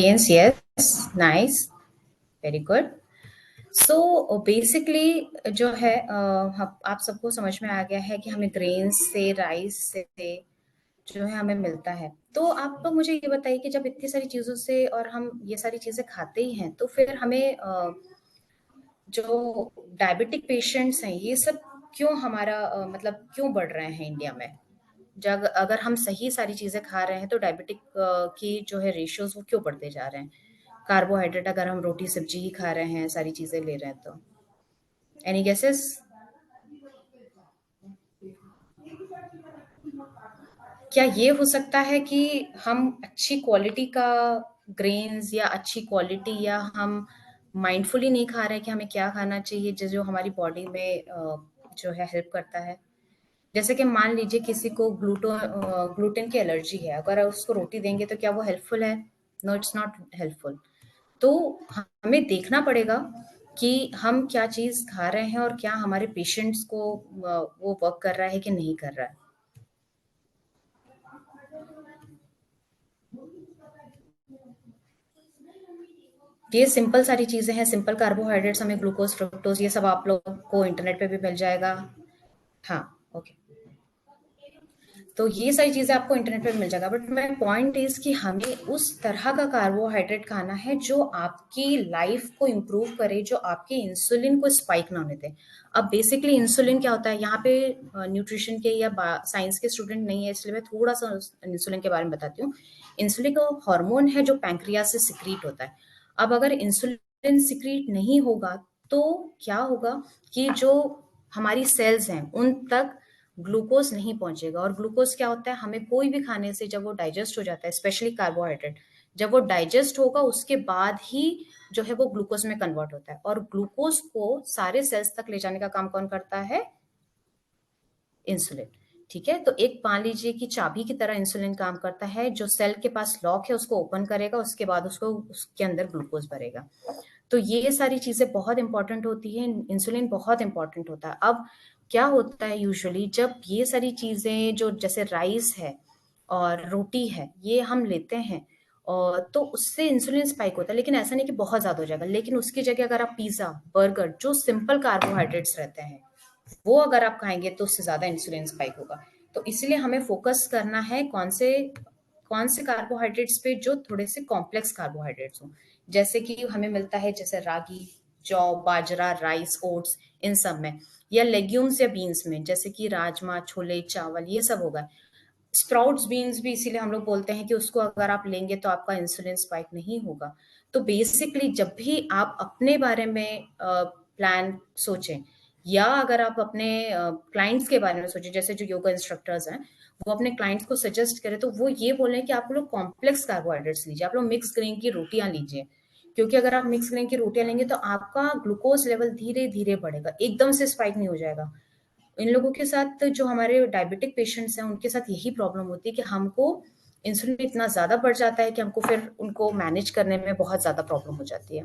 Yes, yes, nice, very good. So basically जो है आप सबको समझ में आ गया है कि हमें ग्रेन्स से, राइस से जो है हमें मिलता है। तो आप लोग मुझे ये बताइए कि जब इतनी सारी चीज़ों से और हम ये सारी चीज़ें खाते ही हैं, तो फिर हमें जो डायबिटिक पेशेंट्स हैं, ये सब क्यों हमारा मतलब क्यों बढ़ रहे हैं इंडिया में? जब अगर हम सही सारी चीज़ें खा रहे हैं, तो डायबिटिक की जो है रेशियोज़ वो क्यों बढ़ते जा रहे हैं? कार्बोहाइड्रेट अगर हम रोटी सब्जी ही खा रहे हैं, सारी चीज़ें ले रहे हैं तो। Any guesses? क्या ये हो सकता है कि हम अच्छी क्वालिटी का ग्रेन्स या अच्छी क्वालिटी या हम माइंडफुली नहीं खा रहे हैं कि हमें क्या खाना चाहिए जो जो हमारी बॉडी में जो है हेल्प करता है? जैसे कि मान लीजिए किसी को ग्लूटेन की एलर्जी है, अगर उसको रोटी देंगे तो क्या वो हेल्पफुल है? No, it's not helpful. तो हमें देखना पड़ेगा कि हम क्या चीज़ खा रहे हैं और क्या हमारे पेशेंट्स को वो वर्क कर रहा है कि नहीं कर रहा है। ये सिंपल सारी चीज़ें हैं, सिंपल कार्बोहाइड्रेट्स, हमें ग्लूकोज, फ्रुक्टोज, ये सब आप लोगों को इंटरनेट पे भी मिल जाएगा। हाँ, ओके। तो ये सारी चीज़ें आपको इंटरनेट पे मिल जाएगा, बट माय पॉइंट इज़ कि हमें उस तरह का कार्बोहाइड्रेट खाना है जो आपकी लाइफ को इम्प्रूव करे, जो आपके इंसुलिन को स्पाइक ना होने दे। अब बेसिकली इंसुलिन क्या होता है, यहाँ पे न्यूट्रिशन के या साइंस के स्टूडेंट नहीं है, इसलिए मैं थोड़ा सा इंसुलिन के बारे में बताती हूँ। इंसुलिन का हार्मोन है जो पैंक्रियास से सिक्रीट होता है। अब अगर इंसुलिन सिक्रीट नहीं होगा, तो क्या होगा कि जो हमारी सेल्स हैं उन तक ग्लूकोज नहीं पहुंचेगा। और ग्लूकोज क्या होता है, हमें कोई भी खाने से जब वो डाइजेस्ट हो जाता है, स्पेशली कार्बोहाइड्रेट, जब वो डाइजेस्ट होगा उसके बाद ही जो है वो ग्लूकोज में कन्वर्ट होता है। और ग्लूकोज को सारे सेल्स तक ले जाने का काम कौन करता है? इंसुलिन। ठीक है, तो एक मान लीजिए कि चाबी की तरह इंसुलिन काम करता है, जो सेल के पास लॉक है उसको ओपन करेगा, उसके बाद उसको उसके अंदर ग्लूकोज भरेगा। तो ये सारी चीजें बहुत इंपॉर्टेंट होती हैं, इंसुलिन बहुत इंपॉर्टेंट होता है। अब क्या होता है यूजुअली जब ये सारी चीजें जो जैसे राइस है और रोटी है ये हम लेते हैं, और तो उससे इंसुलिन स्पाइक होता है, लेकिन ऐसा नहीं कि बहुत ज्यादा हो जाएगा। लेकिन उसकी जगह अगर आप पिज्जा, बर्गर, जो सिंपल कार्बोहाइड्रेट्स रहते हैं वो अगर आप खाएंगे तो उससे ज्यादा इंसुलिन स्पाइक होगा। तो इसलिए हमें फोकस करना है कौन से कार्बोहाइड्रेट्स पे जो थोड़े से कॉम्प्लेक्स कार्बोहाइड्रेट्स हो। जैसे कि हमें मिलता है जैसे रागी, जौ, बाजरा, राइस, ओट्स, इन सब में, या लेग्यूम्स या बीन्स में, जैसे कि राजमा, छोले, चावल, ये सब होगा। स्प्राउट्स, बीन्स भी इसीलिए हम लोग बोलते हैं कि उसको अगर आप लेंगे तो आपका इंसुलिन स्पाइक नहीं होगा। तो बेसिकली जब भी आप अपने बारे में प्लान सोचें, या अगर आप अपने क्लाइंट्स के बारे में सोचें, जैसे जो योगा इंस्ट्रक्टर्स हैं वो अपने क्लाइंट्स को सजेस्ट करें, तो वो ये बोलें कि आप लोग कॉम्प्लेक्स कार्बोहाइड्रेट्स लीजिए, आप लोग मिक्स ग्रेन की रोटियां लीजिए। क्योंकि अगर आप मिक्स ग्रेन की रोटियां लेंगे तो आपका ग्लूकोज लेवल धीरे धीरे बढ़ेगा, एकदम से स्पाइक नहीं हो जाएगा। इन लोगों के साथ, जो हमारे डायबिटिक पेशेंट्स हैं, उनके साथ यही प्रॉब्लम होती है कि हमको इंसुलिन इतना ज़्यादा बढ़ जाता है कि हमको फिर उनको मैनेज करने में बहुत ज़्यादा प्रॉब्लम हो जाती है।